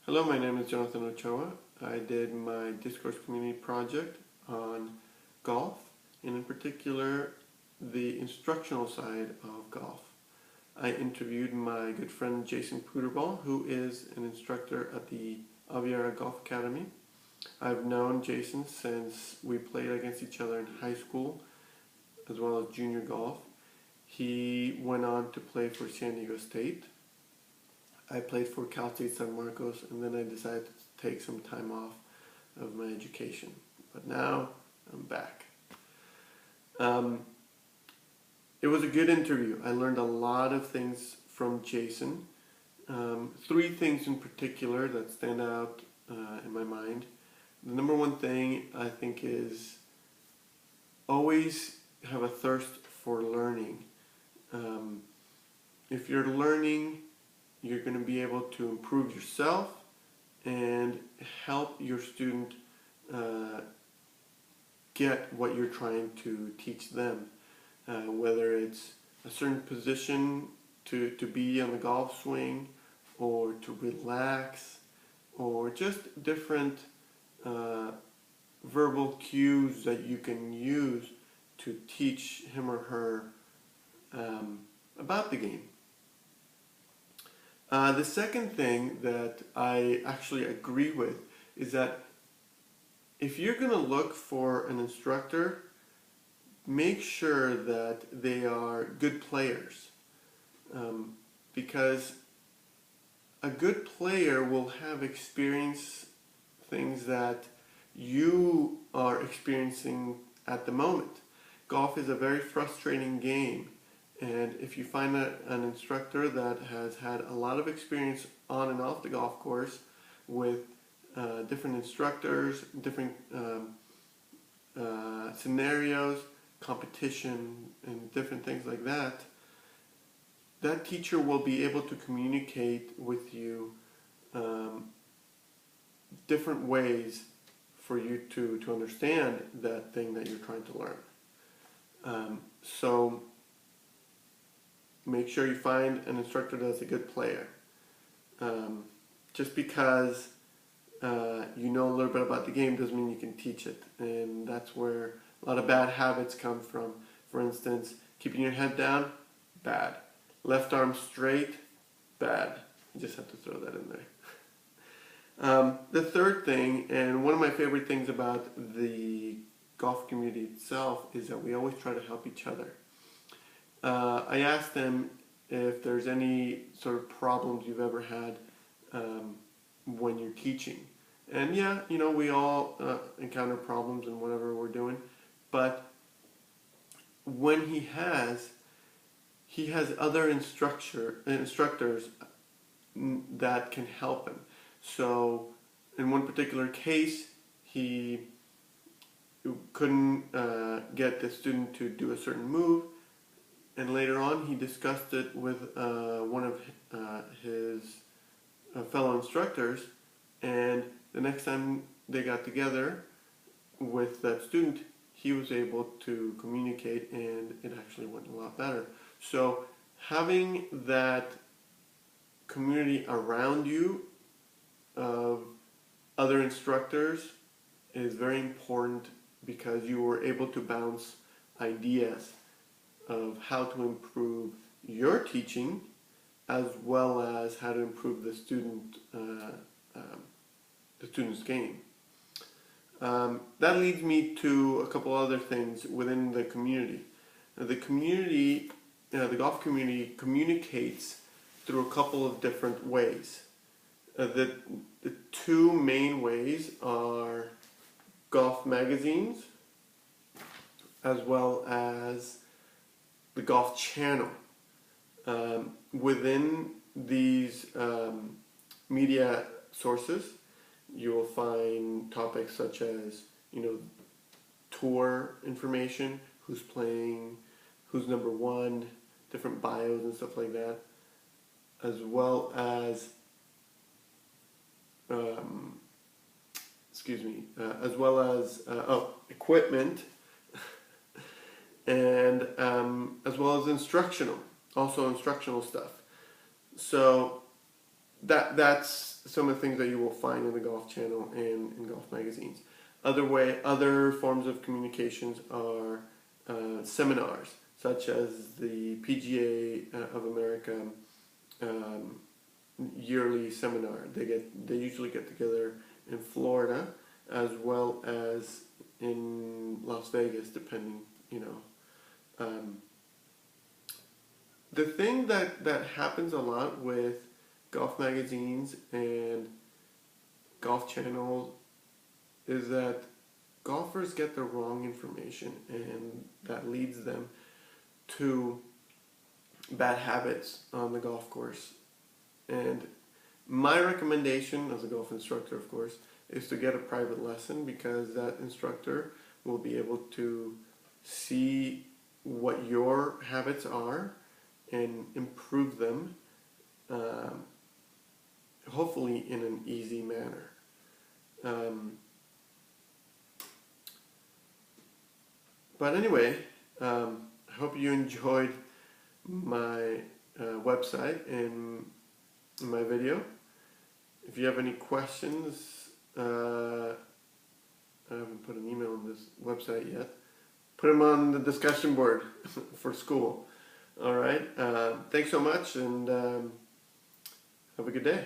Hello, my name is Jonathan Ochoa. I did my Discourse community project on golf, and in particular, the instructional side of golf. I interviewed my good friend Jason Puderball, who is an instructor at the Aviara Golf Academy. I've known Jason since we played against each other in high school, as well as junior golf. He went on to play for San Diego State. I played for Cal State San Marcos, and then I decided to take some time off of my education. But now I'm back. It was a good interview. I learned a lot of things from Jason. Three things in particular that stand out in my mind. The number one thing I think is always have a thirst for learning. If you're learning, you're going to be able to improve yourself and help your student get what you're trying to teach them. Whether it's a certain position to be on the golf swing, or to relax, or just different verbal cues that you can use to teach him or her about the game. The second thing that I actually agree with is that if you're going to look for an instructor, make sure that they are good players, because a good player will have experienced things that you are experiencing at the moment. Golf is a very frustrating game. And if you find an instructor that has had a lot of experience on and off the golf course with different instructors, different scenarios, competition, and different things like that, that teacher will be able to communicate with you different ways for you to understand that thing that you're trying to learn. So make sure you find an instructor that's a good player. Just because you know a little bit about the game doesn't mean you can teach it. And that's where a lot of bad habits come from. For instance, keeping your head down, bad. Left arm straight, bad. You just have to throw that in there. The third thing, and one of my favorite things about the golf community itself, is that we always try to help each other. I asked them if there's any sort of problems you've ever had when you're teaching. And yeah, we all encounter problems in whatever we're doing. But when he has other instructors that can help him. So in one particular case, he couldn't get the student to do a certain move. And later on, he discussed it with one of his fellow instructors, and the next time they got together with that student, he was able to communicate, and it actually went a lot better. So having that community around you of other instructors is very important, because you were able to bounce ideas of how to improve your teaching, as well as how to improve the student's game. That leads me to a couple other things within the community. The golf community communicates through a couple of different ways. The two main ways are golf magazines, as well as the golf channel. Within these media sources, you will find topics such as, tour information, who's playing, who's number one, different bios and stuff like that, as well as equipment, and as well as instructional stuff. So that's some of the things that you will find in the Golf Channel and in golf magazines. Other forms of communications are seminars, such as the PGA of America yearly seminar. They usually get together in Florida as well as in Las Vegas, depending, you know. The thing that happens a lot with golf magazines and golf channels is that golfers get the wrong information, and that leads them to bad habits on the golf course. And my recommendation as a golf instructor, of course, is to get a private lesson, because that instructor will be able to see what your habits are and improve them, hopefully in an easy manner. But anyway, I hope you enjoyed my website and my video. If you have any questions, I haven't put an email on this website yet. Put them on the discussion board for school. All right. Thanks so much, and have a good day.